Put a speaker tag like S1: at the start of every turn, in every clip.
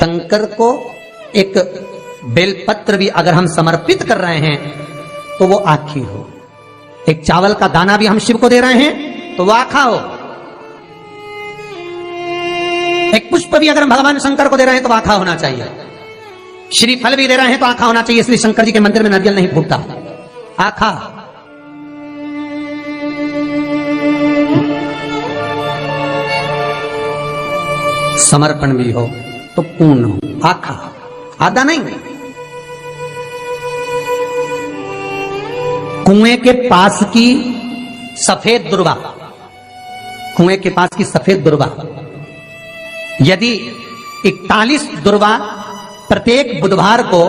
S1: शंकर को एक बेलपत्र भी अगर हम समर्पित कर रहे हैं तो वो आखी हो। एक चावल का दाना भी हम शिव को दे रहे हैं तो वो आखा हो। एक पुष्प भी अगर हम भगवान शंकर को दे रहे हैं तो आखा होना चाहिए। श्रीफल भी दे रहे हैं तो आखा होना चाहिए। इसलिए शंकर जी के मंदिर में नारियल नहीं फूटता, आखा। समर्पण भी हो तो पूर्ण हो, आखा, आधा नहीं। कुएं के पास की सफेद दुर्वा, कुएं के पास की सफेद दुर्वा, यदि 41 दुर्वा प्रत्येक बुधवार को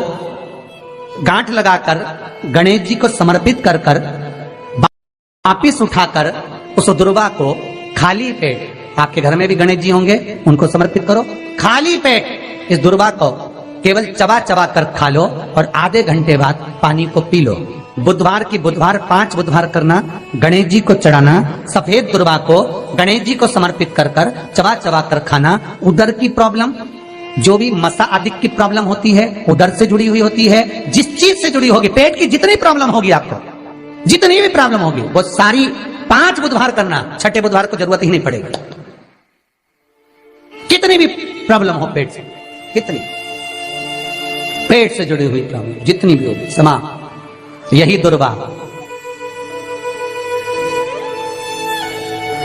S1: गांठ लगाकर गणेश जी को समर्पित कर कर वापिस उठाकर उस दुर्वा को खाली पेट, आपके घर में भी गणेश जी होंगे, उनको समर्पित करो। खाली पेट इस दुर्वा को केवल चबा चबा कर खा लो और आधे घंटे बाद पानी को पी लो। बुधवार की बुधवार 5 बुधवार करना, गणेश जी को चढ़ाना। सफेद दुर्वा को गणेश जी को समर्पित कर कर चबा चबा कर खाना। उदर की प्रॉब्लम, जो भी मसा आदि की प्रॉब्लम होती है, उदर से जुड़ी हुई होती है, जिस चीज से जुड़ी होगी, पेट की जितनी प्रॉब्लम होगी, आपको जितनी भी प्रॉब्लम होगी, वो सारी 5 बुधवार करना। 6ठे बुधवार को जरूरत ही नहीं पड़ेगी। कितनी भी प्रॉब्लम हो पेट से, कितनी पेट से जुड़ी हुई प्रॉब्लम जितनी भी होगी, समा यही दुर्वा।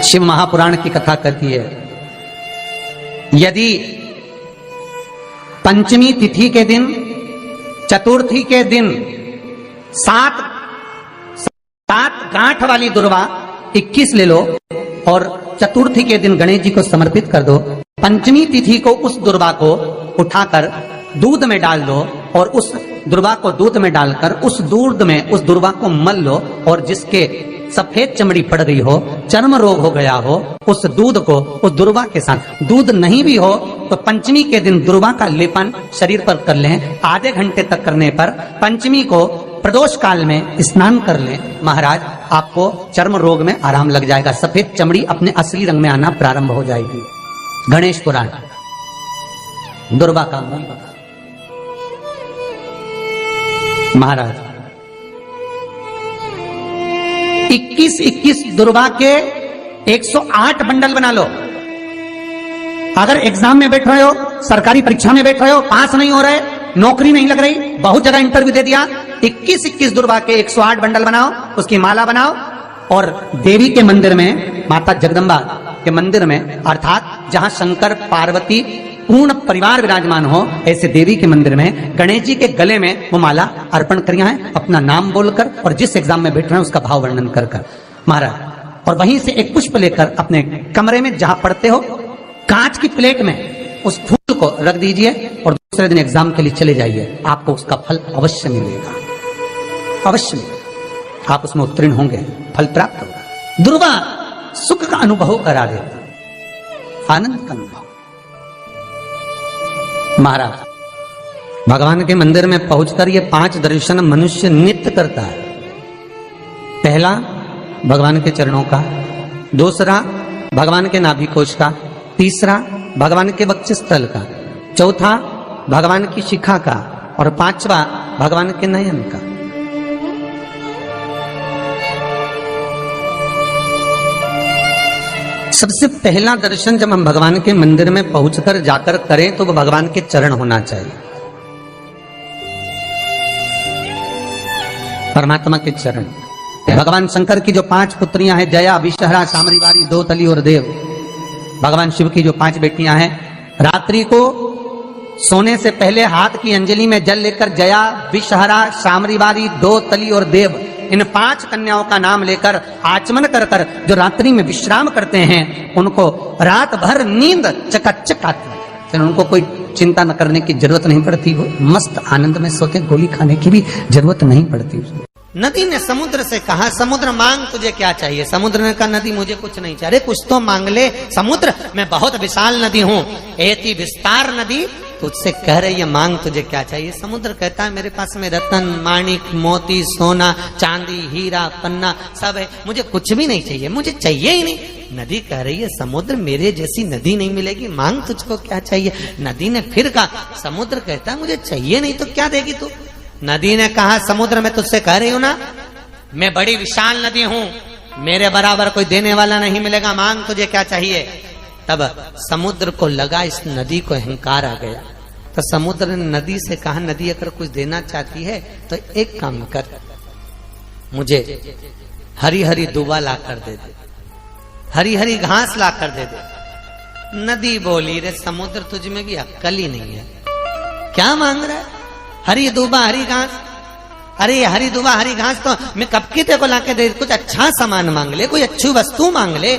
S1: शिव महापुराण की कथा कहती है, यदि पंचमी तिथि के दिन, चतुर्थी के दिन 7 गांठ वाली दुर्वा 21 ले लो और चतुर्थी के दिन गणेश जी को समर्पित कर दो। पंचमी तिथि को उस दुर्वा को उठाकर दूध में डाल दो और उस दुर्वा को दूध में डालकर उस दूध में उस दुर्वा को मल लो और जिसके सफेद चमड़ी पड़ गई हो, चर्म रोग हो गया हो, उस दूध को उस दुर्वा के साथ, दूध नहीं भी हो तो पंचमी के दिन दुर्वा का लेपन शरीर पर कर लें। आधे घंटे तक करने पर पंचमी को प्रदोष काल में स्नान कर लें। महाराज, आपको चर्म रोग में आराम लग जाएगा। सफेद चमड़ी अपने असली रंग में आना प्रारंभ हो जाएगी। गणेश पुराण दुर्वा का मूल बता। महाराज 21 दुर्वा के 108 बंडल बना लो। अगर एग्जाम में बैठ रहे हो, सरकारी परीक्षा में बैठ रहे हो, पास नहीं हो रहे, नौकरी नहीं लग रही, बहुत जगह इंटरव्यू दे दिया, 21 दुर्वा के 108 बंडल बनाओ, उसकी माला बनाओ और देवी के मंदिर में, माता जगदम्बा के मंदिर में, अर्थात जहां शंकर पार्वती पूर्ण परिवार विराजमान हो, ऐसे देवी के मंदिर में गणेश जी के गले में वो माला अर्पण करिया है, अपना नाम बोलकर और जिस एग्जाम में बैठ रहे हैं उसका भाव वर्णन कर कर महाराज। और वहीं से एक पुष्प लेकर अपने कमरे में जहां पढ़ते हो, कांच की प्लेट में उस फूल को रख दीजिए और दूसरे दिन एग्जाम के लिए चले जाइए। आपको उसका फल अवश्य मिलेगा, अवश्य मिलेगा। आप उसमें उत्तीर्ण होंगे, फल प्राप्त होगा। दुर्वा सुख का अनुभव करा देता, आनंद का अनुभव। महाराज, भगवान के मंदिर में पहुंचकर ये 5 दर्शन मनुष्य नित्य करता है। पहला भगवान के चरणों का, दूसरा भगवान के नाभि कोश का, तीसरा भगवान के वक्षस्थल का, चौथा भगवान की शिखा का और 5वां भगवान के नयन का। सबसे पहला दर्शन जब हम भगवान के मंदिर में पहुंचकर जाकर करें तो वो भगवान के चरण होना चाहिए, परमात्मा के चरण। भगवान शंकर की जो 5 पुत्रियां हैं, जया, विषहरा, सामरीवारी, दोतली और देव। भगवान शिव की जो 5 बेटियां हैं, रात्रि को सोने से पहले हाथ की अंजलि में जल लेकर जया, विषहरा, सामरीवारी, दोतली और देव, इन 5 कन्याओं का नाम लेकर आचमन कर कर जो रात्रि में विश्राम करते हैं, उनको रात भर नींद चकाचक आती है। फिर उनको कोई चिंता न करने की जरूरत नहीं पड़ती, वो मस्त आनंद में सोते, गोली खाने की भी जरूरत नहीं पड़ती। नदी ने समुद्र से कहा, समुद्र मांग तुझे क्या चाहिए? समुद्र ने कहा, नदी मुझे कुछ नहीं चाहिए। अरे कुछ तो मांग ले समुद्र, मैं बहुत विशाल नदी हूँ, एति विस्तार नदी तुझसे कह रही है, मांग तुझे क्या चाहिए? समुद्र कहता है, मेरे पास में रतन, माणिक, मोती, सोना, चांदी, हीरा, पन्ना सब है, मुझे कुछ भी नहीं चाहिए, मुझे चाहिए ही नहीं। नदी कह रही है समुद्र मेरे जैसी नदी नहीं मिलेगी, मांग तुझको क्या चाहिए। नदी ने फिर कहा, समुद्र कहता है मुझे चाहिए नहीं तो क्या देगी तू। नदी ने कहा, समुद्र मैं तुझसे कह रही हूं ना, मैं बड़ी विशाल नदी हूं, मेरे बराबर कोई देने वाला नहीं मिलेगा, मांग तुझे क्या चाहिए। तब समुद्र को लगा इस नदी को अहंकार आ गया, तो समुद्र ने नदी से कहा, नदी अगर कुछ देना चाहती है तो एक काम कर, मुझे हरी हरी दूबा ला कर दे दे, हरी हरी घास ला कर दे दे। नदी बोली, रे समुद्र तुझ में भी अक्ल ही नहीं है, क्या मांग रहा है, हरी दूबा हरी घास। अरे हरी दूबा हरी घास तो मैं कब की तेरे को ला के दे, कुछ अच्छा सामान मांग ले, कोई अच्छी वस्तु मांग ले।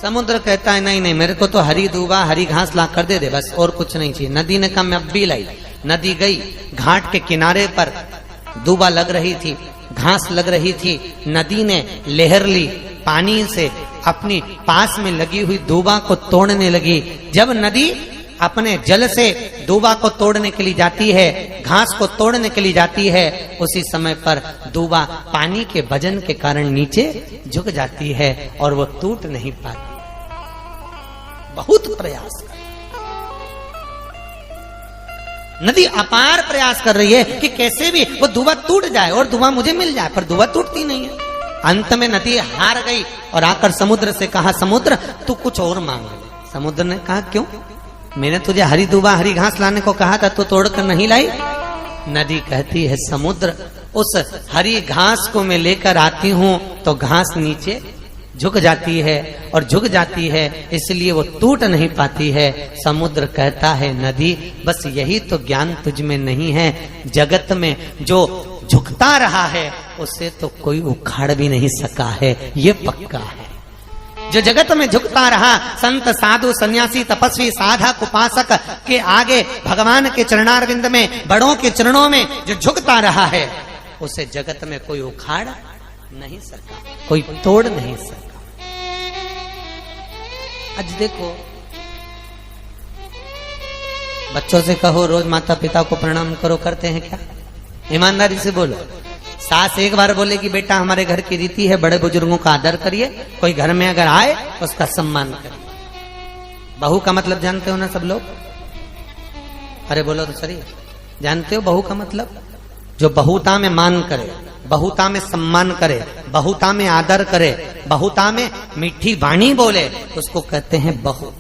S1: समुद्र कहता है नहीं नहीं, मेरे को तो हरी दूबा हरी घास ला कर दे दे, बस और कुछ नहीं चाहिए। नदी ने कहा मैं अब भी लाई। नदी गई, घाट के किनारे पर दूबा लग रही थी, घास लग रही थी। नदी ने लहर ली, पानी से अपनी पास में लगी हुई दूबा को तोड़ने लगी। जब नदी अपने जल से दूबा को तोड़ने के लिए जाती है, घास को तोड़ने के लिए जाती है, उसी समय पर दूबा पानी के वजन के कारण नीचे झुक जाती है और वो टूट नहीं पाती। बहुत प्रयास कर, नदी अपार प्रयास कर रही है कि कैसे भी वो दूबा टूट जाए और दूबा मुझे मिल जाए, पर दूबा टूटती नहीं है। अंत में नदी हार गई और आकर समुद्र से कहा, समुद्र तू कुछ और मांग ले। समुद्र ने कहा, क्यों, मैंने तुझे हरी दूबा हरी घास लाने को कहा था, तो तोड़कर नहीं लाई। नदी कहती है, समुद्र उस हरी घास को मैं लेकर आती हूं तो घास नीचे झुक जाती है और झुक जाती है, इसलिए वो टूट नहीं पाती है। समुद्र कहता है, नदी बस यही तो ज्ञान तुझ में नहीं है, जगत में जो झुकता रहा है उसे तो कोई उखाड़ भी नहीं सका है, ये पक्का है। जो जगत में झुकता रहा, संत साधु सन्यासी तपस्वी साधक उपासक के आगे भगवान के चरणारविंद में, बड़ों के चरणों में जो झुकता रहा है, उसे जगत में कोई उखाड़ नहीं सका, कोई तोड़ नहीं सका। आज देखो, बच्चों से कहो रोज माता पिता को प्रणाम करो, करते हैं क्या? ईमानदारी से बोलो। सास एक बार बोलेगी, बेटा हमारे घर की रीति है, बड़े बुजुर्गों का आदर करिए, कोई घर में अगर आए उसका सम्मान करिए। बहू का मतलब जानते हो ना सब लोग? अरे बोलो तो सही, जानते हो बहू का मतलब? जो बहुता में मान करे, बहुता में सम्मान करे, बहुता में आदर करे, बहुता में मीठी वाणी बोले, उसको कहते हैं बहू।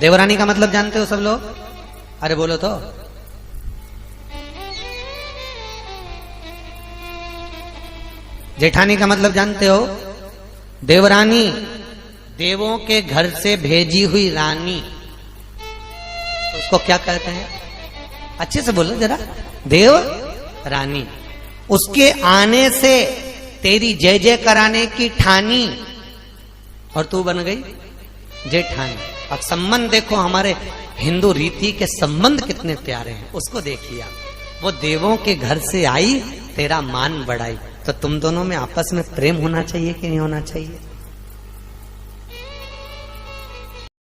S1: देवरानी का मतलब जानते हो सब लोग? अरे बोलो तो। जेठानी का मतलब जानते हो? देवरानी, देवों के घर से भेजी हुई रानी, तो उसको क्या कहते हैं? अच्छे से बोलो जरा। देव रानी, उसके आने से तेरी जय जय कराने की ठानी और तू बन गई जेठानी। अब संबंध देखो, हमारे हिंदू रीति के संबंध कितने प्यारे हैं, उसको देखिए। वो देवों के घर से आई, तेरा मान बढ़ाई, तो तुम दोनों में आपस में प्रेम होना चाहिए कि नहीं होना चाहिए?